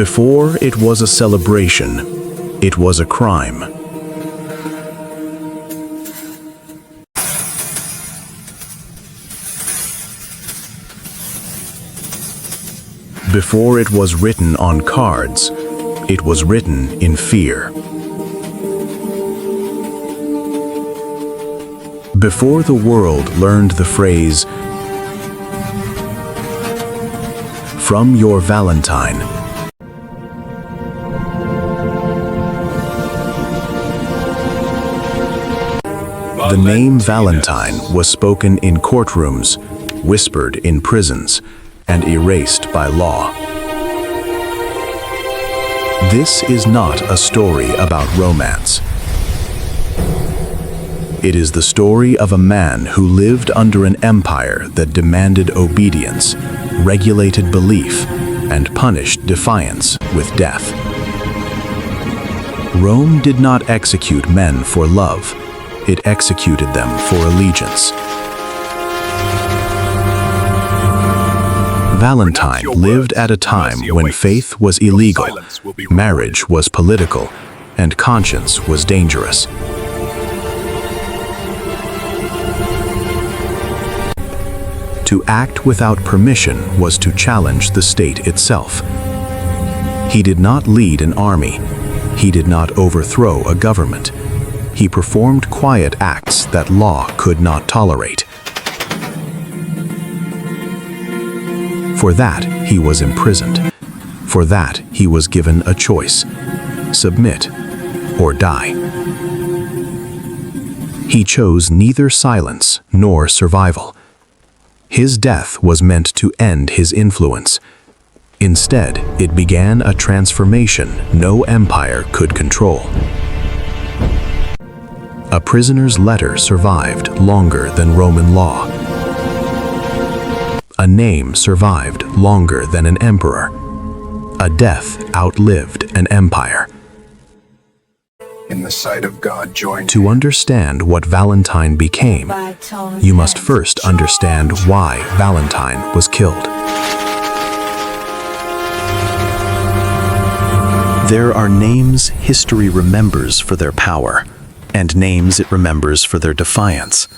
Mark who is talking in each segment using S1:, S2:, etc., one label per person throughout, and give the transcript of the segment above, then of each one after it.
S1: Before it was a celebration, it was a crime. Before it was written on cards, it was written in fear. Before the world learned the phrase, "From your Valentine," the name Valentine was spoken in courtrooms, whispered in prisons, and erased by law. This is not a story about romance. It is the story of a man who lived under an empire that demanded obedience, regulated belief, and punished defiance with death. Rome did not execute men for love. It executed them for allegiance. Valentine lived at a time when faith was illegal, marriage was political, and conscience was dangerous. To act without permission was to challenge the state itself. He did not lead an army. He did not overthrow a government. He performed quiet acts that law could not tolerate. For that, he was imprisoned. For that, he was given a choice: submit or die. He chose neither silence nor survival. His death was meant to end his influence. Instead, it began a transformation no empire could control. A prisoner's letter survived longer than Roman law. A name survived longer than an emperor. A death outlived an empire.
S2: In the sight of God joined.
S1: To understand what Valentine became, you must first understand why Valentine was killed. There are names history remembers for their power, and names it remembers for their defiance.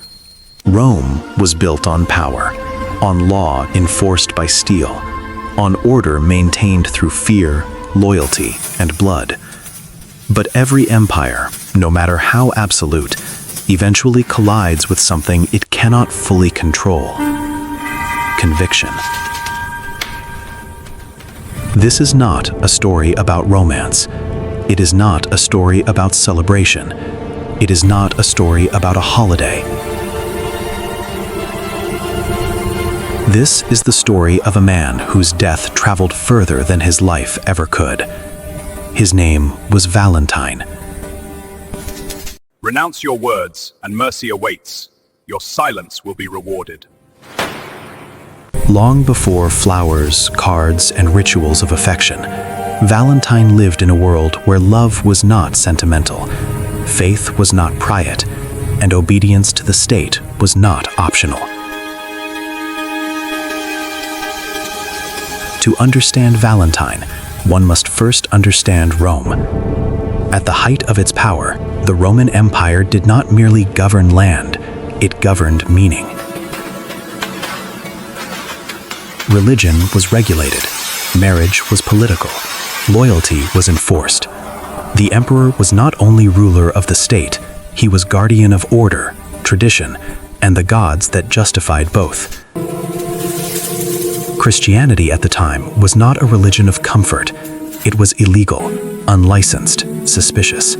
S1: Rome was built on power, on law enforced by steel, on order maintained through fear, loyalty, and blood. But every empire, no matter how absolute, eventually collides with something it cannot fully control: conviction. This is not a story about romance. It is not a story about celebration. It is not a story about a holiday. This is the story of a man whose death traveled further than his life ever could. His name was Valentine.
S3: Renounce your words, and mercy awaits. Your silence will be rewarded.
S1: Long before flowers, cards, and rituals of affection, Valentine lived in a world where love was not sentimental, faith was not private, and obedience to the state was not optional. To understand Valentine, one must first understand Rome. At the height of its power, the Roman Empire did not merely govern land, it governed meaning. Religion was regulated, marriage was political, loyalty was enforced. The emperor was not only ruler of the state, he was guardian of order, tradition, and the gods that justified both. Christianity at the time was not a religion of comfort. It was illegal, unlicensed, suspicious.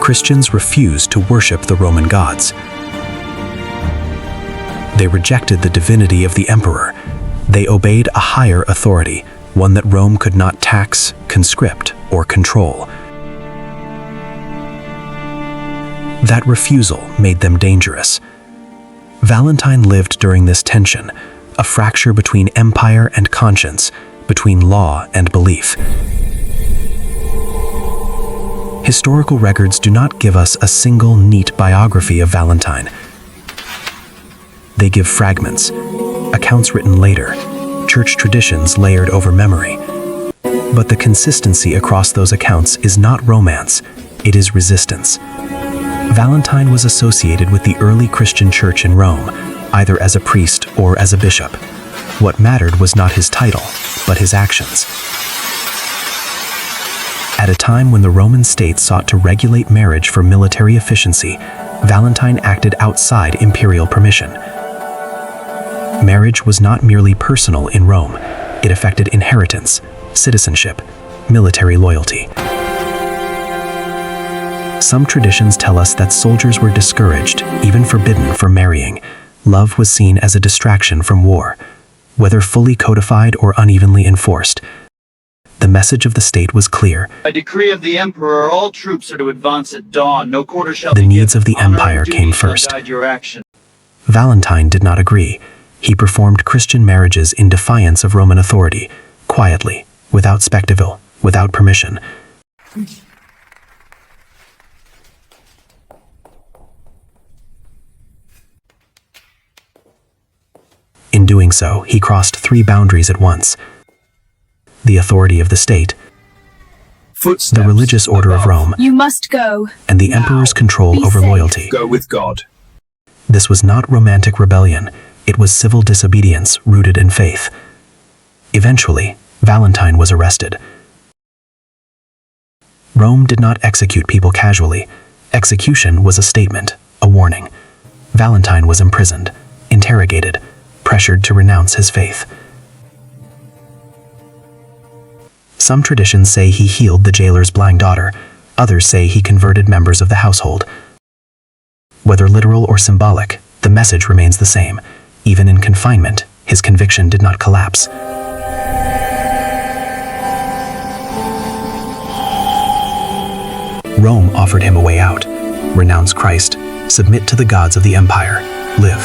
S1: Christians refused to worship the Roman gods. They rejected the divinity of the emperor. They obeyed a higher authority, one that Rome could not tax, conscript, or control. That refusal made them dangerous. Valentine lived during this tension, a fracture between empire and conscience, between law and belief. Historical records do not give us a single neat biography of Valentine. They give fragments, accounts written later, church traditions layered over memory. But the consistency across those accounts is not romance, it is resistance. Valentine was associated with the early Christian church in Rome, either as a priest or as a bishop. What mattered was not his title, but his actions. At a time when the Roman state sought to regulate marriage for military efficiency, Valentine acted outside imperial permission. Marriage was not merely personal in Rome, it affected inheritance, citizenship, military loyalty. Some traditions tell us that soldiers were discouraged, even forbidden from marrying. Love was seen as a distraction from war. Whether fully codified or unevenly enforced, the message of the state was clear.
S4: By decree of the emperor, all troops are to advance at dawn. No quarter shall
S1: The
S4: be
S1: needs
S4: given.
S1: of the
S4: Honor and
S1: empire
S4: duty
S1: came
S4: shall
S1: first.
S4: guide your action.
S1: Valentine did not agree. He performed Christian marriages in defiance of Roman authority, quietly, without spectacle, without permission. In doing so, he crossed three boundaries at once: the authority of the state, the religious order of Rome,
S5: You must go.
S1: and the emperor's control
S5: Be
S1: over
S5: safe.
S1: loyalty.
S2: Go with God.
S1: This was not romantic rebellion, it was civil disobedience rooted in faith. Eventually, Valentine was arrested. Rome did not execute people casually. Execution was a statement, a warning. Valentine was imprisoned, interrogated, pressured to renounce his faith. Some traditions say he healed the jailer's blind daughter, others say he converted members of the household. Whether literal or symbolic, the message remains the same. Even in confinement, his conviction did not collapse. Rome offered him a way out. Renounce Christ, submit to the gods of the empire, live.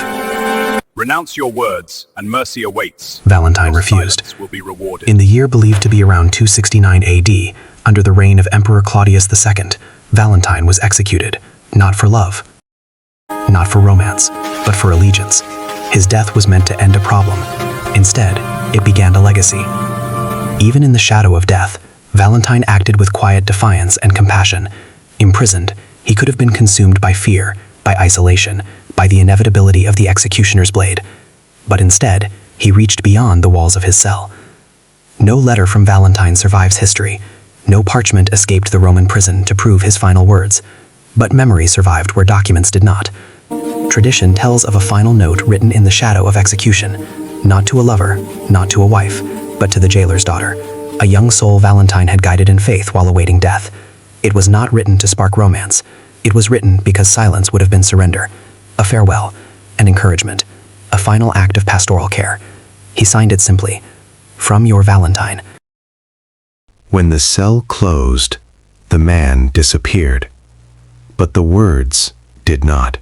S3: Renounce your words, and mercy awaits.
S1: Valentine
S3: Your
S1: refused.
S3: silence will be rewarded.
S1: In the year believed to be around 269 AD, under the reign of Emperor Claudius II, Valentine was executed, not for love, not for romance, but for allegiance. His death was meant to end a problem. Instead, it began a legacy. Even in the shadow of death, Valentine acted with quiet defiance and compassion. Imprisoned, he could have been consumed by fear, by isolation, by the inevitability of the executioner's blade. But instead, he reached beyond the walls of his cell. No letter from Valentine survives history. No parchment escaped the Roman prison to prove his final words. But memory survived where documents did not. Tradition tells of a final note written in the shadow of execution, not to a lover, not to a wife, but to the jailer's daughter, a young soul Valentine had guided in faith while awaiting death. It was not written to spark romance. It was written because silence would have been surrender, a farewell, an encouragement, a final act of pastoral care. He signed it simply, "From your Valentine."
S6: When the cell closed, the man disappeared, but the words did not.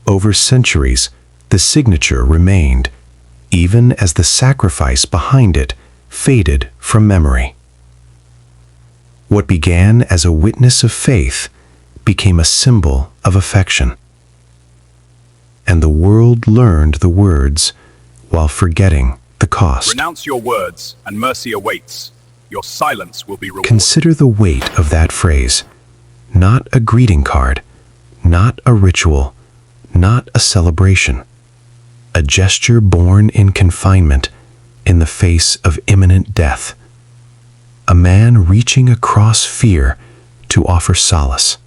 S6: Over centuries, the signature remained, even as the sacrifice behind it faded from memory. What began as a witness of faith became a symbol of affection. And the world learned the words while forgetting the cost.
S3: Renounce your words, and mercy awaits. Your silence will be rewarded.
S6: Consider the weight of that phrase. Not a greeting card, not a ritual, not a celebration. A gesture born in confinement, in the face of imminent death. A man reaching across fear to offer solace.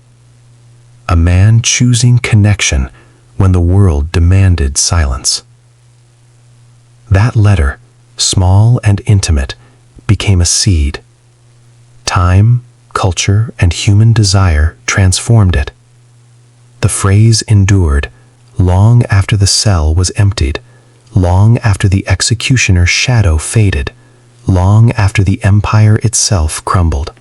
S6: A man choosing connection when the world demanded silence. That letter, small and intimate, became a seed. Time, culture, and human desire transformed it. The phrase endured long after the cell was emptied, long after the executioner's shadow faded, long after the empire itself crumbled.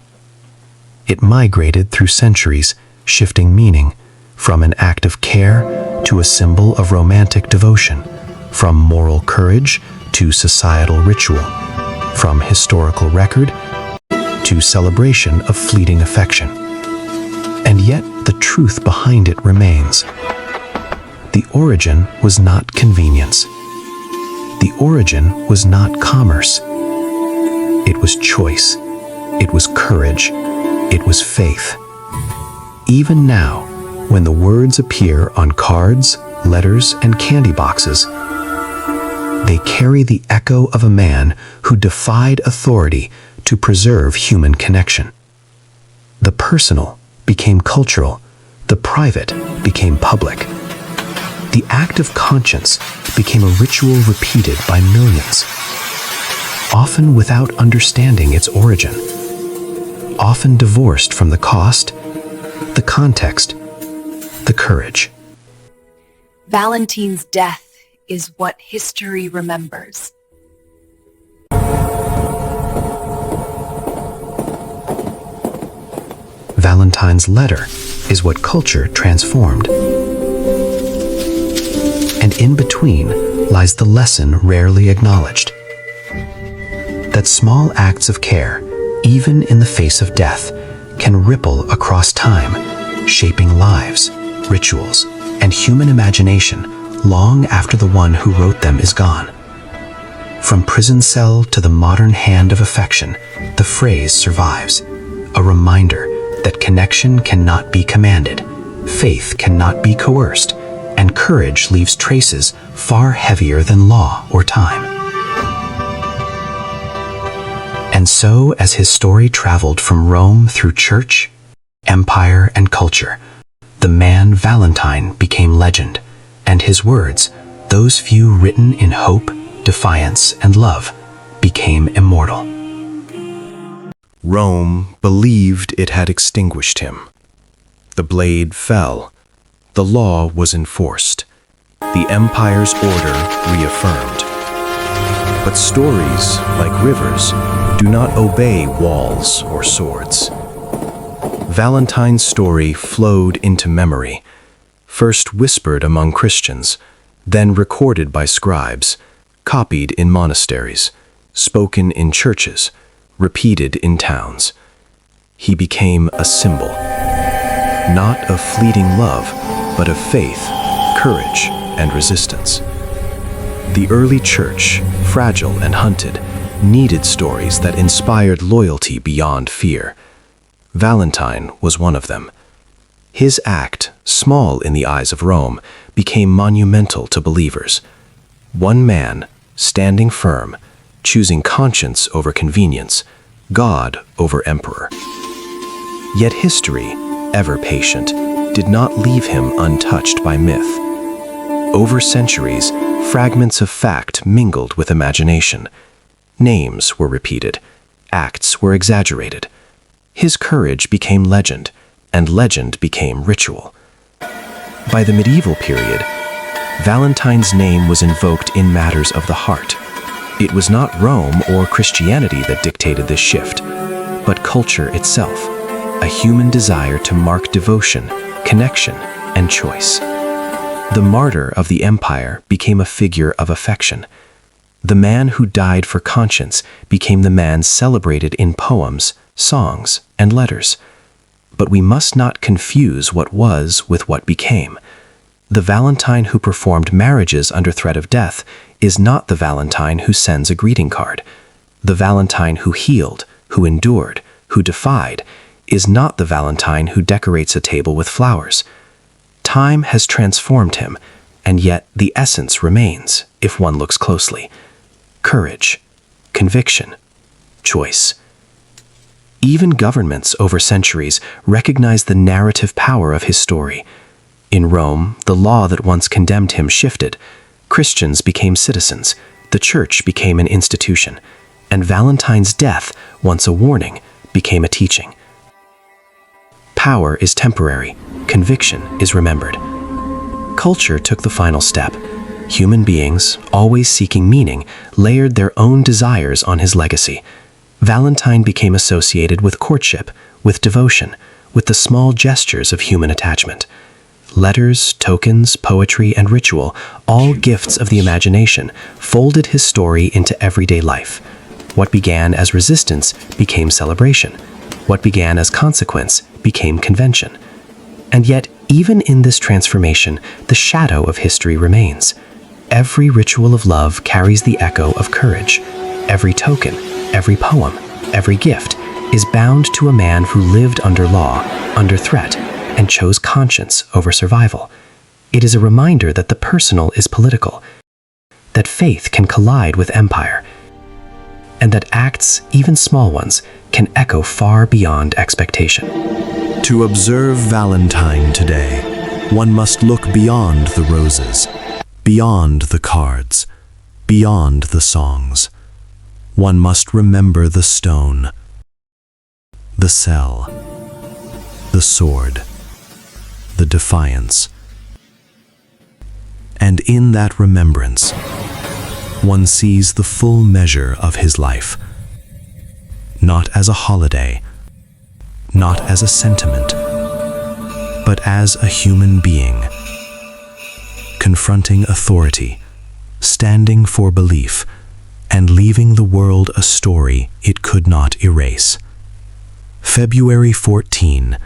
S6: It migrated through centuries, shifting meaning, from an act of care to a symbol of romantic devotion, from moral courage to societal ritual, from historical record to celebration of fleeting affection. And yet the truth behind it remains. the origin was not convenience. The origin was not commerce. It was choice. It was courage. It was faith. Even now, when the words appear on cards, letters, and candy boxes, they carry the echo of a man who defied authority to preserve human connection. The personal became cultural. The private became public. The act of conscience became a ritual repeated by millions, often without understanding its origin, often divorced from the cost, the context, the courage.
S5: Valentine's death is what history remembers.
S6: Valentine's letter is what culture transformed. And in between lies the lesson rarely acknowledged. That small acts of care, even in the face of death, can ripple across time, shaping lives, rituals, and human imagination long after the one who wrote them is gone. From prison cell to the modern hand of affection, the phrase survives, a reminder that connection cannot be commanded, faith cannot be coerced, and courage leaves traces far heavier than law or time. And so, as his story traveled from Rome through church, empire, and culture, the man Valentine became legend, and his words, those few written in hope, defiance, and love, became immortal.
S1: Rome believed it had extinguished him. The blade fell. The law was enforced. The empire's order reaffirmed. But stories, like rivers, do not obey walls or swords. Valentine's story flowed into memory, first whispered among Christians, then recorded by scribes, copied in monasteries, spoken in churches, repeated in towns. He became a symbol, not of fleeting love, but of faith, courage, and resistance. The early church, fragile and hunted, needed stories that inspired loyalty beyond fear. Valentine was one of them. His act, small in the eyes of Rome, became monumental to believers. One man, standing firm, choosing conscience over convenience, God over emperor. Yet history, ever patient, did not leave him untouched by myth. Over centuries, fragments of fact mingled with imagination. Names were repeated, acts were exaggerated. His courage became legend, and legend became ritual. By the medieval period, Valentine's name was invoked in matters of the heart. It was not Rome or Christianity that dictated this shift, but culture itself, a human desire to mark devotion, connection, and choice. The martyr of the empire became a figure of affection. The man who died for conscience became the man celebrated in poems, songs, and letters. But we must not confuse what was with what became. The Valentine who performed marriages under threat of death is not the Valentine who sends a greeting card. The Valentine who healed, who endured, who defied, is not the Valentine who decorates a table with flowers. Time has transformed him, and yet the essence remains, if one looks closely. Courage, conviction, choice. Even governments over centuries recognize the narrative power of his story. In Rome, the law that once condemned him shifted. Christians became citizens, the church became an institution, and Valentine's death, once a warning, became a teaching. Power is temporary, conviction is remembered. Culture took the final step. Human beings, always seeking meaning, layered their own desires on his legacy. Valentine became associated with courtship, with devotion, with the small gestures of human attachment. Letters, tokens, poetry, and ritual, all gifts of the imagination, folded his story into everyday life. What began as resistance became celebration. What began as consequence became convention. And yet,
S6: Even in this transformation, the shadow of history remains. Every ritual of love carries the echo of courage. Every token, every poem, every gift is bound to a man who lived under law, under threat, and chose conscience over survival. It is a reminder that the personal is political, that faith can collide with empire, and that acts, even small ones, can echo far beyond expectation.
S1: To observe Valentine today, one must look beyond the roses, beyond the cards, beyond the songs. One must remember the stone, the cell, the sword, the defiance. And in that remembrance, one sees the full measure of his life, not as a holiday, not as a sentiment, but as a human being, confronting authority, standing for belief, and leaving the world a story it could not erase. February 14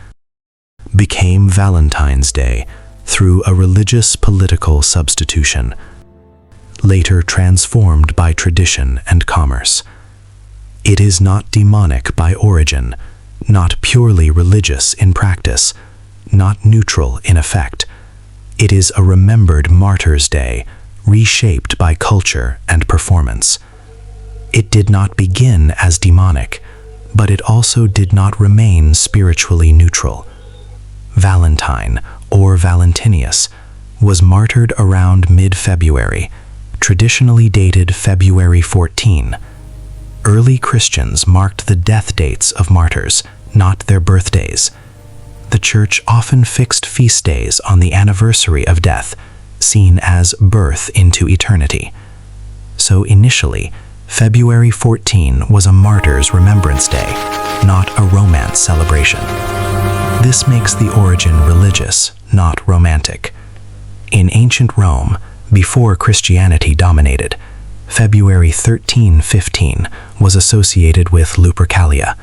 S1: became Valentine's Day through a religious political substitution, later transformed by tradition and commerce. It is not demonic by origin, not purely religious in practice, not neutral in effect. It is a remembered Martyrs' Day, reshaped by culture and performance. It did not begin as demonic, but it also did not remain spiritually neutral. Valentine, or Valentinius, was martyred around mid-February, traditionally dated February 14. Early Christians marked the death dates of martyrs, not their birthdays. The Church often fixed feast days on the anniversary of death, seen as birth into eternity. So initially, February 14 was a martyr's remembrance day, not a romance celebration. This makes the origin religious, not romantic. In ancient Rome, before Christianity dominated, February 13-15 was associated with Lupercalia.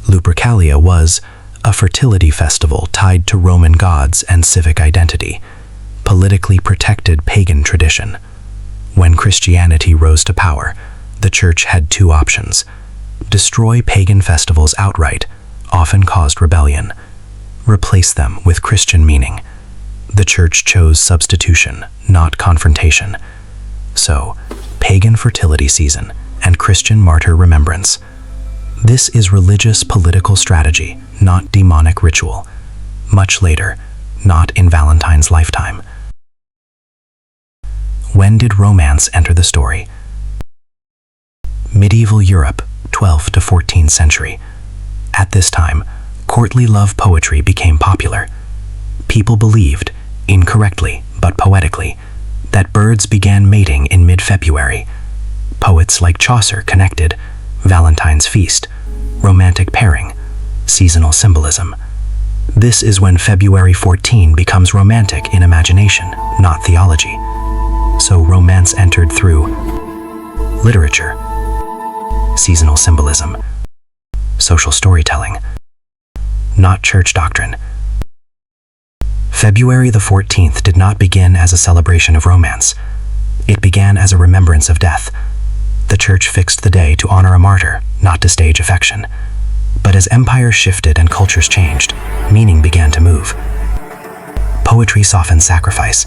S1: Lupercalia was a fertility festival tied to Roman gods and civic identity, politically protected pagan tradition. When Christianity rose to power, the Church had two options: destroy pagan festivals outright, often caused rebellion; replace them with Christian meaning. The Church chose substitution, not confrontation. So, pagan fertility season and Christian martyr remembrance. This is religious political strategy, not demonic ritual. Much later, not in Valentine's lifetime. When did romance enter the story? Medieval Europe, 12th to 14th century. At this time, courtly love poetry became popular. People believed, incorrectly but poetically, that birds began mating in mid-February. Poets like Chaucer connected Valentine's feast, romantic pairing, seasonal symbolism. This is when February 14 becomes romantic in imagination, not theology. So romance entered through literature, seasonal symbolism, social storytelling, not church doctrine. February the 14th did not begin as a celebration of romance. It began as a remembrance of death. The Church fixed the day to honor a martyr, not to stage affection. But as empires shifted and cultures changed, meaning began to move. Poetry softened sacrifice.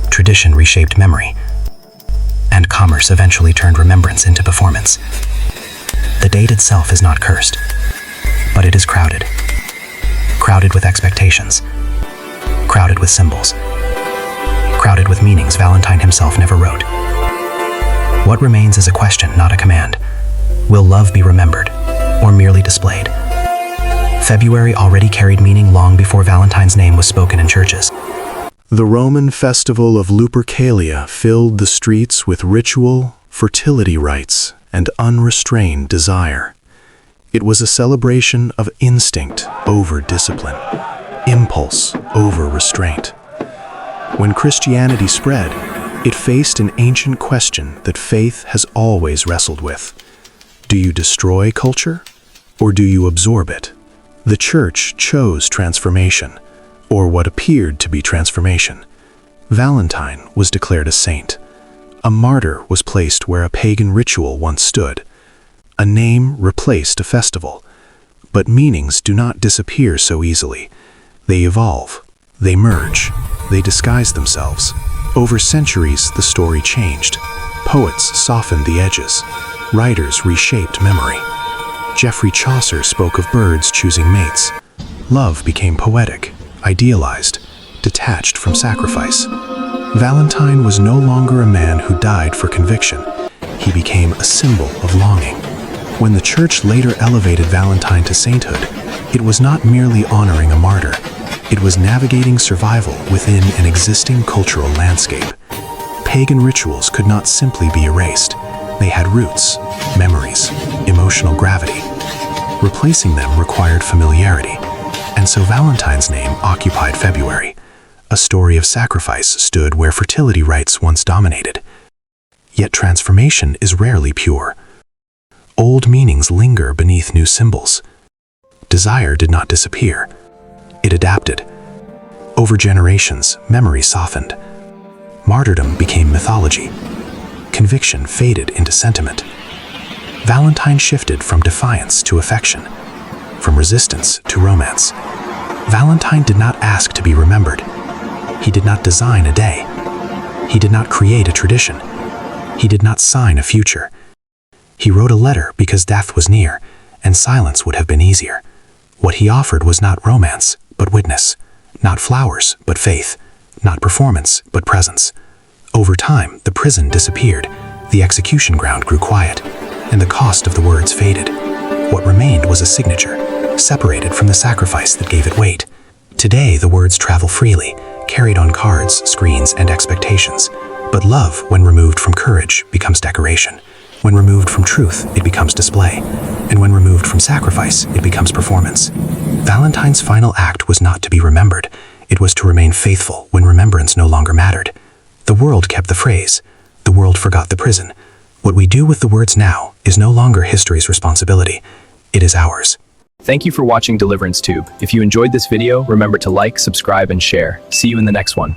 S1: Tradition reshaped memory. And commerce eventually turned remembrance into performance. The date itself is not cursed, but it is crowded. Crowded with expectations. Crowded with symbols. Crowded with meanings Valentine himself never wrote. What remains is a question, not a command. Will love be remembered, or merely displayed? February already carried meaning long before Valentine's name was spoken in churches. The Roman festival of Lupercalia filled the streets with ritual, fertility rites, and unrestrained desire. It was a celebration of instinct over discipline, impulse over restraint. When Christianity spread, it faced an ancient question that faith has always wrestled with. Do you destroy culture, or do you absorb it? The Church chose transformation, or what appeared to be transformation. Valentine was declared a saint. A martyr was placed where a pagan ritual once stood. A name replaced a festival. But meanings do not disappear so easily. They evolve, they merge, they disguise themselves. Over centuries, the story changed. Poets softened the edges. Writers reshaped memory. Geoffrey Chaucer spoke of birds choosing mates. Love became poetic, idealized, detached from sacrifice. Valentine was no longer a man who died for conviction. He became a symbol of longing. When the church later elevated Valentine to sainthood, it was not merely honoring a martyr. It was navigating survival within an existing cultural landscape. Pagan rituals could not simply be erased. They had roots, memories, emotional gravity. Replacing them required familiarity. And so Valentine's name occupied February. A story of sacrifice stood where fertility rites once dominated. Yet transformation is rarely pure. Old meanings linger beneath new symbols. Desire did not disappear. It adapted. Over generations, memory softened. Martyrdom became mythology. Conviction faded into sentiment. Valentine shifted from defiance to affection, from resistance to romance. Valentine did not ask to be remembered. He did not design a day. He did not create a tradition. He did not sign a future. He wrote a letter because death was near, and silence would have been easier. What he offered was not romance, but witness. Not flowers, but faith. Not performance, but presence. Over time, the prison disappeared, the execution ground grew quiet, and the cost of the words faded. What remained was a signature, separated from the sacrifice that gave it weight. Today, the words travel freely, carried on cards, screens, and expectations. But love, when removed from courage, becomes decoration. When removed from truth, it becomes display. And when removed from sacrifice, it becomes performance. Valentine's final act was not to be remembered. It was to remain faithful when remembrance no longer mattered. The world kept the phrase. The world forgot the prison. What we do with the words now is no longer history's responsibility. It is ours.
S7: Thank you for watching Deliverance Tube. If you enjoyed this video, remember to like, subscribe, and share. See you in the next one.